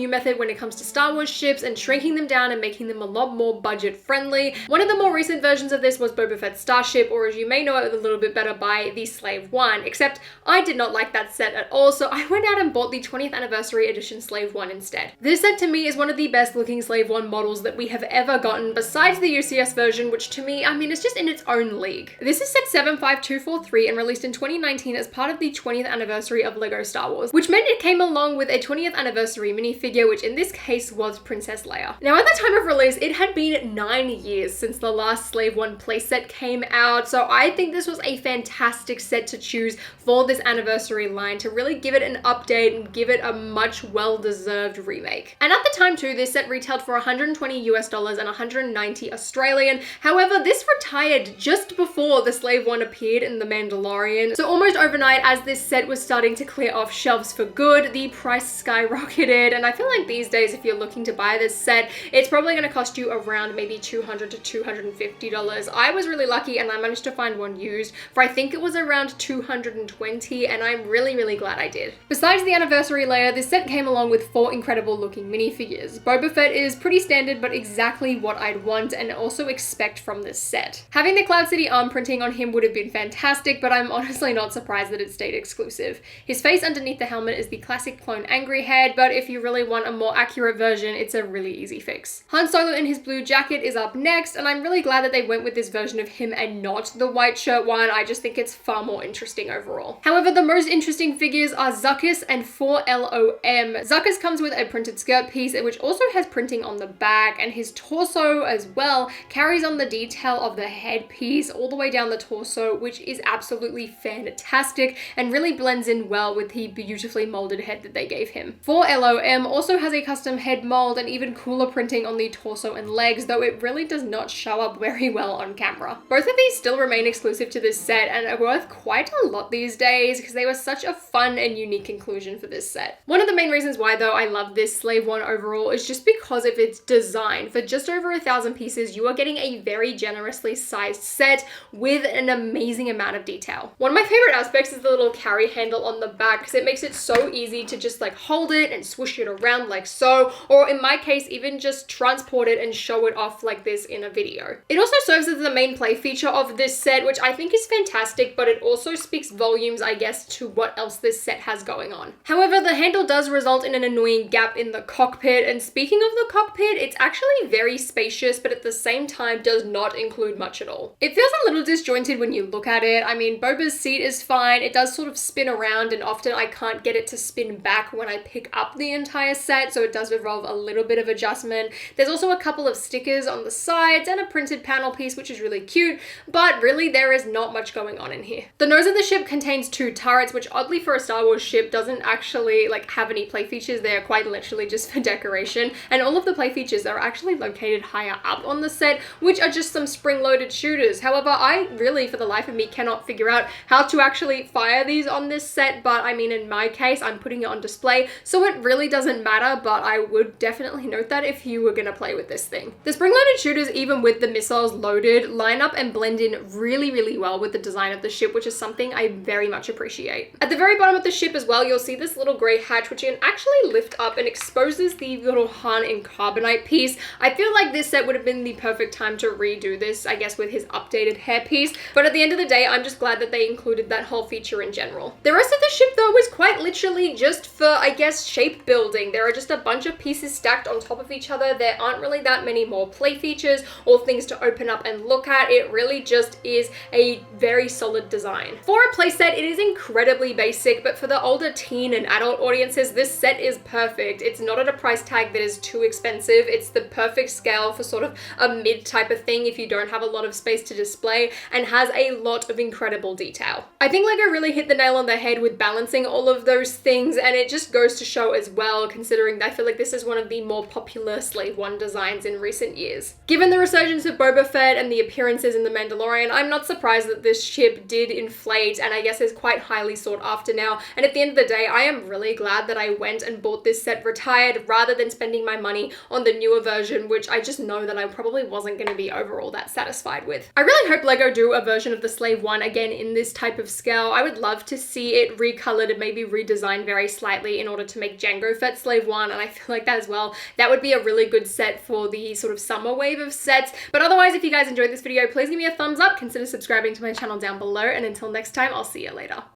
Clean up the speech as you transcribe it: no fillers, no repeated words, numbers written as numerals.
new method when it comes to Star Wars ships and shrinking them down and making them a lot more budget friendly. One of the more recent versions of this was Boba Fett's Starship, or as you may know it a little bit better by the Slave One, except I did not like that set at all, so I went out and bought the 20th anniversary edition Slave One instead. This set to me is one of the best looking Slave One models that we have ever gotten, besides the UCS version, which to me, I mean, it's just in its own league. This is set 75243 and released in 2019 as part of the 20th anniversary of LEGO Star Wars, which meant it came along with a 20th anniversary minifigure, which in this case was Princess Leia. Now, at the time of release, it had been 9 years since the last Slave One playset came out, so I think this was a fantastic set to choose for this anniversary line to really give it an update and give it a much well-deserved remake. And at the time too, this set retailed for $120 US and 190 Australian. However, this retired just before the Slave One appeared in The Mandalorian. So almost overnight, as this set was starting to clear off shelves for good, the price skyrocketed. And I feel like these days, if you're looking to buy this set, it's probably going to cost you around maybe $200 to $250. I was really lucky and I managed to find one used for I think it was around $220, and I'm really glad I did. Besides the anniversary layer, this set came along with 4 incredible looking minifigures. Boba Fett is pretty standard, but exactly what I'd want and also expect from this set. Having the Cloud City arm printing on him would have been fantastic, but I'm honestly not surprised that it stayed exclusive. His face underneath the helmet is the classic clone angry head, but if you really want a more accurate version, it's a really easy fix. Han Solo in his blue jacket is up next, and I'm really glad that they went with this version of him and not the white shirt one. I just think it's far more interesting overall. However, the most interesting figures are Zuckuss and 4LOM. Zuckuss comes with a printed skirt piece, which also has printing on the back, and his torso as well carries on the detail of the headpiece all the way down the torso, which is absolutely fantastic and really blends in well with the beautifully molded head that they gave him. 4LOM also has a custom head mold and even cooler printing on the torso and legs, though it really does not show up very well on camera. Both of these still remain exclusive to this set and are worth quite a lot these days because they were such a fun and unique inclusion for this set. One of the main reasons why though I love this Slave One overall is just because of its design. For just over 1,000 pieces, you are getting a very generously sized set with an amazing amount of detail. One of my favorite aspects is the little carry handle on the back because it makes it so easy to just like hold it and swoosh it around like so, or in my case, even just transport it and show it off like this in a video. It also serves as the main play feature of this set, which I think is fantastic, but it also speaks volumes, I guess, to what else this set has going on. However, the handle does result in an annoying gap in the cockpit, and speaking of the cockpit, it's actually very spacious, but at the same time does not include much at all. It feels a little disjointed when you look at it. I mean, Boba's seat is fine. It does sort of spin around, and often I can't get it to spin back when I pick up the entire set, so it does involve a little bit of adjustment. There's also a couple of stickers on the sides and a printed panel piece, which is really cute, but really there is not much going on in here. The nose of the ship contains 2 turrets, which oddly for a Star Wars ship doesn't actually like have any play features. They are quite literally just for decoration, and all of the play features are actually located higher up on the set, which are just some spring-loaded shooters. However, I really, for the life of me, cannot figure out how to actually fire these on this set, but I mean, in my case, I'm putting it on display, so it really doesn't matter, but I would definitely note that if you were gonna play with this thing. The spring-loaded shooters, even with the missiles loaded, line up and blend in really well with the design of the ship, which is something I very much appreciate. At the very bottom of the ship as well, you'll see this little grey hatch, which you can actually lift up and exposes the little Han in carbonite piece. I feel like this set would have been the perfect time to redo this, I guess, with his updated hairpiece, but at the end of the day, I'm just glad that they included that whole feature in general. The rest of the ship, though, is quite literally just for, I guess, shape building. There are just a bunch of pieces stacked on top of each other. There aren't really that many more play features or things to open up and look at. It really just is a very solid design. For a playset, it is incredibly basic, but for the older teen and adult audiences, this set is perfect. It's not at a price tag that is too expensive. It's the perfect scale for sort of a mid type of thing if you don't have a lot of space to display, and has a lot of incredible detail. I think LEGO really hit the nail on the head with balancing all of those things, and it just goes to show as well, considering I feel like this is one of the more popular Slave One designs in recent years. Given the resurgence of Boba Fett and the appearances in The Mandalorian, I'm not surprised that this ship did inflate, and I guess is quite highly sought after now, and at the end of the day, I am really glad that I went and bought this set retired rather than spending my money on the newer version, which I just know that I probably wasn't going to be overall that satisfied with. I really hope LEGO do a version of the Slave One again in this type of scale. I would love to see it recolored and maybe redesigned very slightly in order to make Jango Fett's Slave Slave 1, and I feel like that as well, that would be a really good set for the sort of summer wave of sets. But otherwise, if you guys enjoyed this video, please give me a thumbs up, consider subscribing to my channel down below, and until next time, I'll see you later.